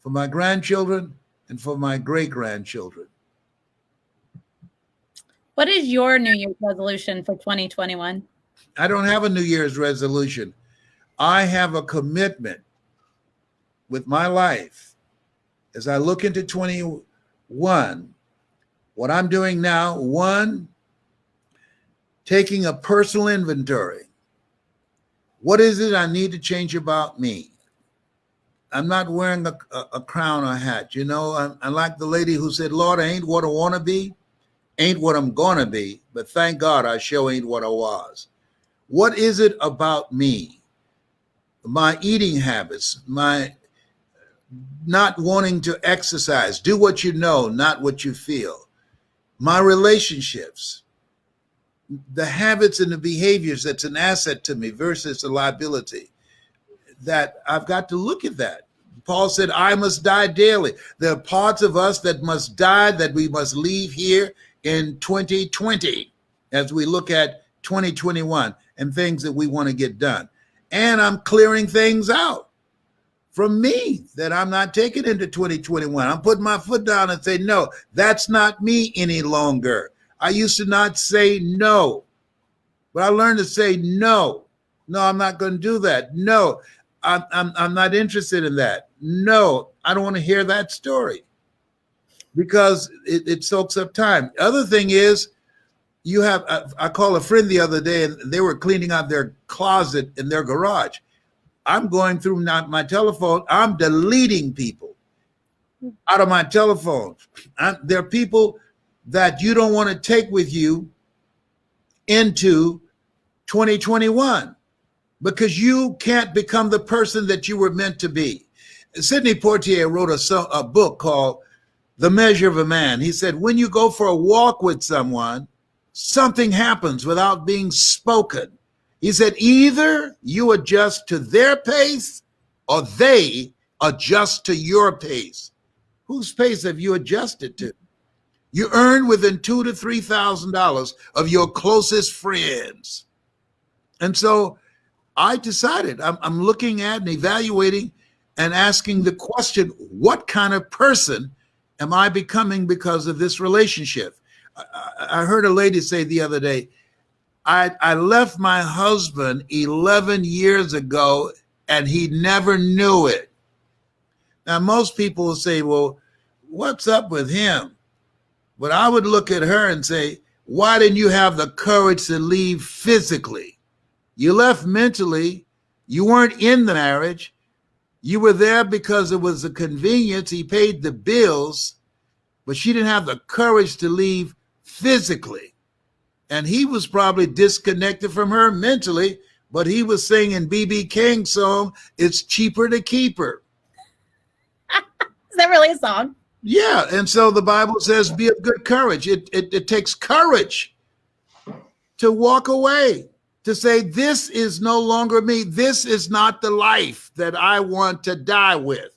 for my grandchildren, and for my great-grandchildren. What is your New Year's resolution for 2021? I don't have a New Year's resolution. I have a commitment with my life as I look into 21. What I'm doing now, one, taking a personal inventory. What is it I need to change about me? I'm not wearing a crown or hat. You know, I'm like the lady who said, Lord, I ain't what I want to be, ain't what I'm going to be, but thank God I sure ain't what I was. What is it about me? My eating habits, my not wanting to exercise, do what you know, not what you feel. My relationships, the habits and the behaviors that's an asset to me versus a liability, that I've got to look at that. Paul said, I must die daily. There are parts of us that must die, that we must leave here in 2020 as we look at 2021 and things that we want to get done. And I'm clearing things out from me that I'm not taking into 2021. I'm putting my foot down and say, no, that's not me any longer. I used to not say no, but I learned to say no. No, I'm not going to do that. No, I'm not interested in that. No, I don't want to hear that story because it soaks up time. Other thing is, you have, I called a friend the other day and they were cleaning out their closet in their garage. I'm going through my telephone. I'm deleting people out of my telephone. There are people that you don't want to take with you into 2021 because you can't become the person that you were meant to be. Sidney Poitier wrote a book called The Measure of a Man. He said, when you go for a walk with someone, something happens without being spoken. He said, either you adjust to their pace or they adjust to your pace. Whose pace have you adjusted to? You earn within $2,000 to $3,000 of your closest friends. And so I decided I'm looking at and evaluating and asking the question, what kind of person am I becoming because of this relationship? I heard a lady say the other day, I left my husband 11 years ago and he never knew it. Now, most people will say, well, what's up with him? But I would look at her and say, why didn't you have the courage to leave physically? You left mentally. You weren't in the marriage. You were there because it was a convenience. He paid the bills, but she didn't have the courage to leave physically. And he was probably disconnected from her mentally, but he was singing B.B. King's song, It's Cheaper to Keep Her. Is that really a song? Yeah. And so the Bible says, be of good courage. It takes courage to walk away, to say, this is no longer me. This is not the life that I want to die with.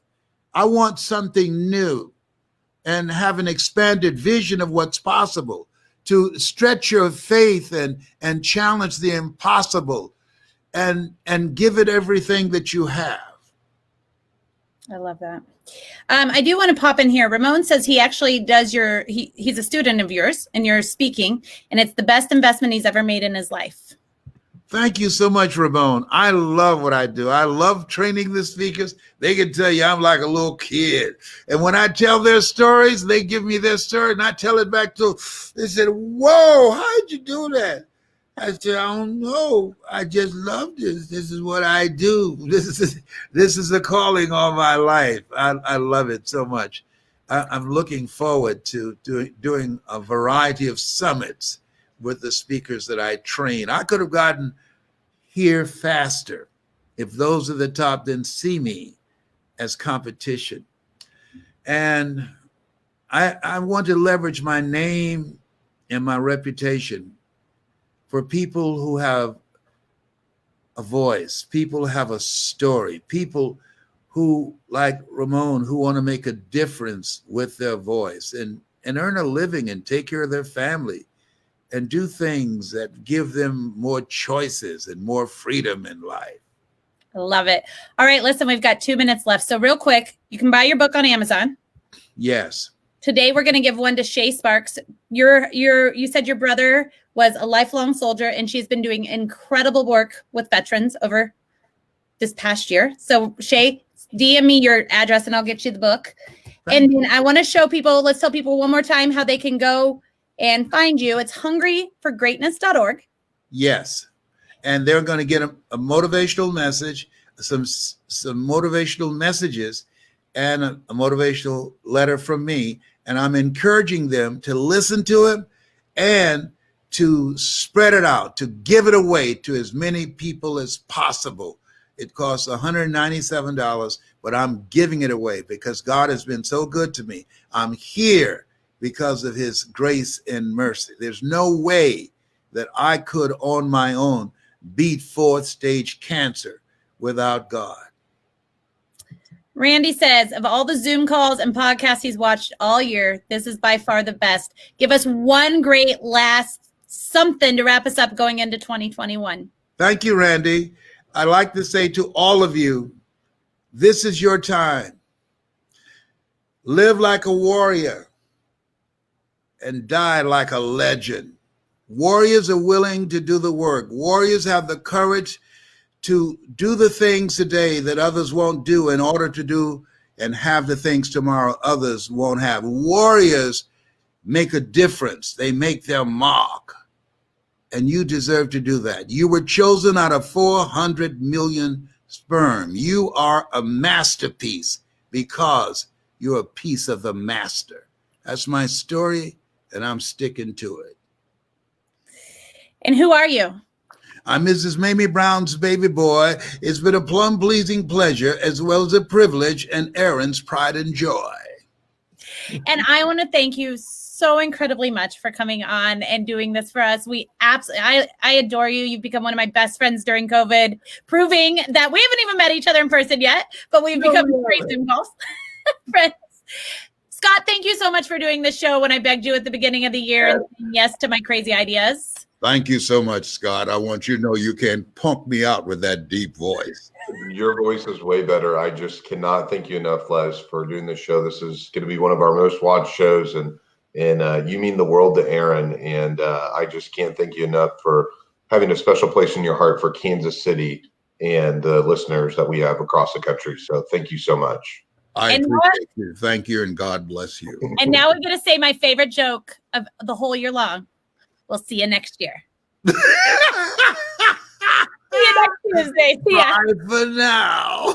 I want something new and have an expanded vision of what's possible, to stretch your faith and challenge the impossible and give it everything that you have. I love that. I do want to pop in here. Ramon says he actually does he's a student of yours and you're speaking, and it's the best investment he's ever made in his life. Thank you so much, Ramon. I love what I do. I love training the speakers. They can tell you I'm like a little kid. And when I tell their stories, they give me their story and I tell it back to them. They said, whoa, how'd you do that? I said, I don't know. I just love this. This is what I do. This is a calling all my life. I love it so much. I'm looking forward to doing a variety of summits with the speakers that I train. I could have gotten here faster if those at the top didn't see me as competition. And I want to leverage my name and my reputation for people who have a voice, people who have a story, people who, like Ramon, who want to make a difference with their voice and earn a living and take care of their family and do things that give them more choices and more freedom in life. I love it. All right, listen, we've got 2 minutes left. So real quick, you can buy your book on Amazon. Yes. Today, we're going to give one to Shay Sparks. You said your brother was a lifelong soldier, and she's been doing incredible work with veterans over this past year. So Shay, DM me your address and I'll get you the book. And then I want to show people, let's tell people one more time how they can go and find you. It's hungryforgreatness.org. Yes. And they're going to get a motivational message, some motivational messages, and a motivational letter from me. And I'm encouraging them to listen to it and to spread it out, to give it away to as many people as possible. It costs $197, but I'm giving it away because God has been so good to me. I'm here because of his grace and mercy. There's no way that I could on my own beat 4th stage cancer without God. Randy says, of all the Zoom calls and podcasts he's watched all year, this is by far the best. Give us one great last something to wrap us up going into 2021. Thank you, Randy. I'd like to say to all of you, this is your time. Live like a warrior and die like a legend. Warriors are willing to do the work. Warriors have the courage to do the things today that others won't do in order to do and have the things tomorrow others won't have. Warriors make a difference. They make their mark. And you deserve to do that. You were chosen out of 400 million sperm. You are a masterpiece because you're a piece of the master. That's my story, and I'm sticking to it. And who are you? I'm Mrs. Mamie Brown's baby boy. It's been a plum-pleasing pleasure as well as a privilege and Aaron's pride and joy. And I want to thank you so incredibly much for coming on and doing this for us. We absolutely, I adore you. You've become one of my best friends during COVID, proving that we haven't even met each other in person yet, but we've become great Zoom calls friends. Scott, thank you so much for doing this show when I begged you at the beginning of the year and saying yes to my crazy ideas. Thank you so much, Scott. I want you to know you can pump me out with that deep voice. Your voice is way better. I just cannot thank you enough, Les, for doing this show. This is going to be one of our most watched shows, and you mean the world to Aaron. And I just can't thank you enough for having a special place in your heart for Kansas City and the listeners that we have across the country. So thank you so much. I appreciate you. Thank you, and God bless you. And now we're going to say my favorite joke of the whole year long. We'll see you next year. See you next Tuesday. See ya. Bye for now.